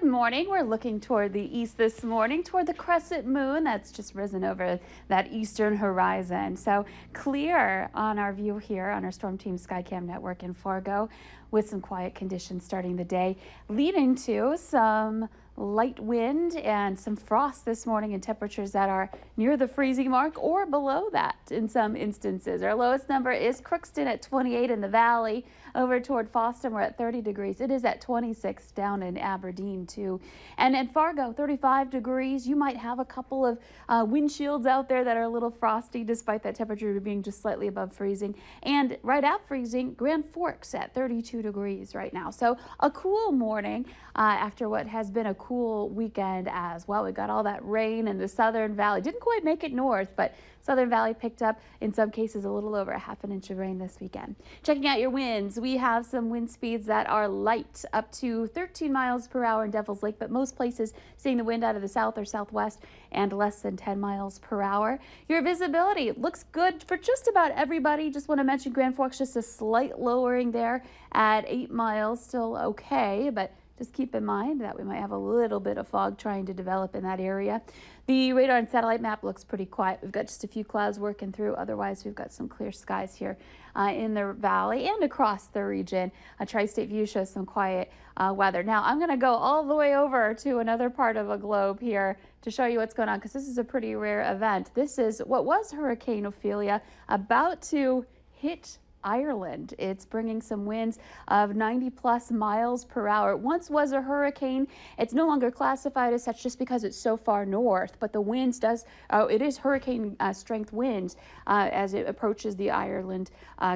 Good morning. We're looking toward the east this morning, toward the crescent moon that's just risen over that eastern horizon. So clear on our view here on our Storm Team Skycam network in Fargo, with some quiet conditions starting the day, leading to some light wind and some frost this morning, and temperatures that are near the freezing mark or below that in some instances. Our lowest number is Crookston at 28 in the valley. Over toward Foston, we're at 30 degrees. It is at 26 down in Aberdeen too. And in Fargo, 35 degrees. You might have a couple of windshields out there that are a little frosty despite that temperature being just slightly above freezing. And right at freezing, Grand Forks at 32 degrees right now. So a cool morning after what has been a cool weekend as well. We got all that rain in the Southern Valley. Didn't quite make it north, but Southern Valley picked up, in some cases, a little over a half an inch of rain this weekend. Checking out your winds, we have some wind speeds that are light, up to 13 miles per hour in Devil's Lake, but most places seeing the wind out of the south or southwest and less than 10 miles per hour. Your visibility looks good for just about everybody. Just want to mention Grand Forks, just a slight lowering there at 8 miles, still okay, but just keep in mind that we might have a little bit of fog trying to develop in that area. The radar and satellite map looks pretty quiet. We've got just a few clouds working through. Otherwise, we've got some clear skies here in the valley and across the region. A tri-state view shows some quiet weather. Now, I'm going to go all the way over to another part of the globe here to show you what's going on, because this is a pretty rare event. This is what was Hurricane Ophelia, about to hit Ireland. It's bringing some winds of 90+ miles per hour. It once was a hurricane. It's no longer classified as such just because it's so far north, but the winds it is hurricane strength winds as it approaches the Ireland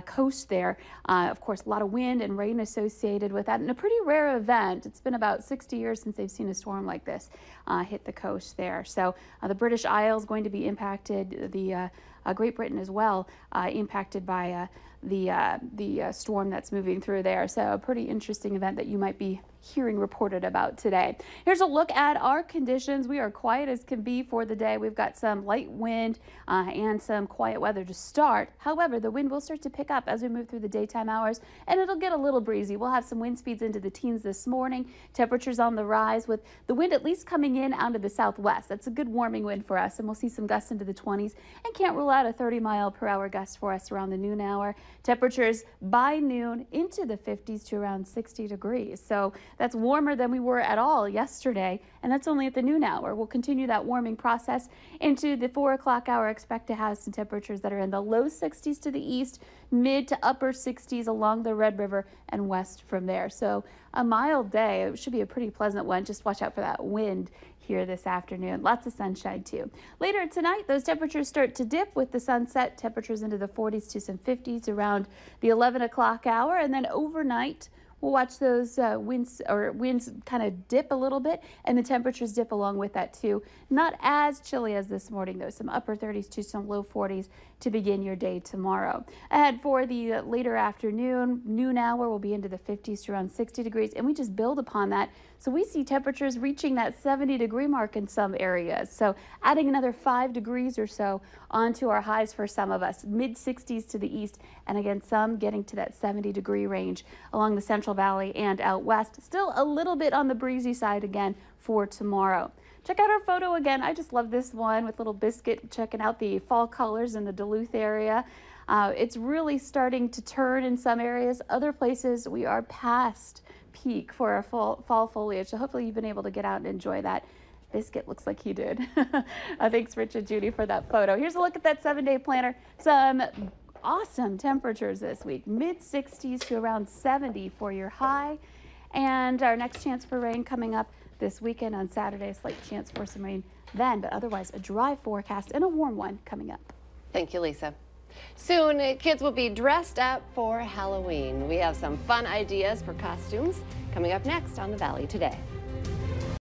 coast there. Of course, a lot of wind and rain associated with that, and a pretty rare event. It's been about 60 years since they've seen a storm like this hit the coast there. So the British Isles going to be impacted, the Great Britain as well, impacted by the storm that's moving through there. So a pretty interesting event that you might be hearing reported about today. Here's a look at our conditions. We are quiet as can be for the day. We've got some light wind and some quiet weather to start. However, the wind will start to pick up as we move through the daytime hours, and it'll get a little breezy. We'll have some wind speeds into the teens this morning. Temperatures on the rise, with the wind at least coming in out of the southwest. That's a good warming wind for us, and we'll see some gusts into the 20s, and can't rule out a 30-mile-per-hour gust for us around the noon hour. Temperatures by noon into the 50s to around 60 degrees. So that's warmer than we were at all yesterday, and that's only at the noon hour. We'll continue that warming process into the 4 o'clock hour. Expect to have some temperatures that are in the low 60s to the east, mid to upper 60s along the Red River and west from there. So a mild day. It should be a pretty pleasant one. Just watch out for that wind here this afternoon. Lots of sunshine too. Later tonight, those temperatures start to dip with the sunset. Temperatures into the 40s to some 50s around the 11 o'clock hour, and then overnight we'll watch those winds kind of dip a little bit, and the temperatures dip along with that too. Not as chilly as this morning though, some upper 30s to some low 40s to begin your day tomorrow. Ahead for the later afternoon, noon hour, we'll be into the 50s to around 60 degrees, and we just build upon that. So we see temperatures reaching that 70-degree mark in some areas. So adding another 5 degrees or so onto our highs for some of us, mid 60s to the east, and again, some getting to that 70-degree range along the Central Valley and out west. Still a little bit on the breezy side again for tomorrow. Check out our photo again. I just love this one with little Biscuit checking out the fall colors in the Duluth area. It's really starting to turn in some areas. Other places we are past peak for our fall foliage. So hopefully you've been able to get out and enjoy that. Biscuit looks like he did. Thanks, Rich and Judy, for that photo. Here's a look at that 7-day planner. Some awesome temperatures this week. Mid 60s to around 70 for your high. And our next chance for rain coming up this weekend on Saturday. A slight chance for some rain then, but otherwise a dry forecast and a warm one coming up. Thank you, Lisa. Soon, kids will be dressed up for Halloween. We have some fun ideas for costumes coming up next on The Valley Today.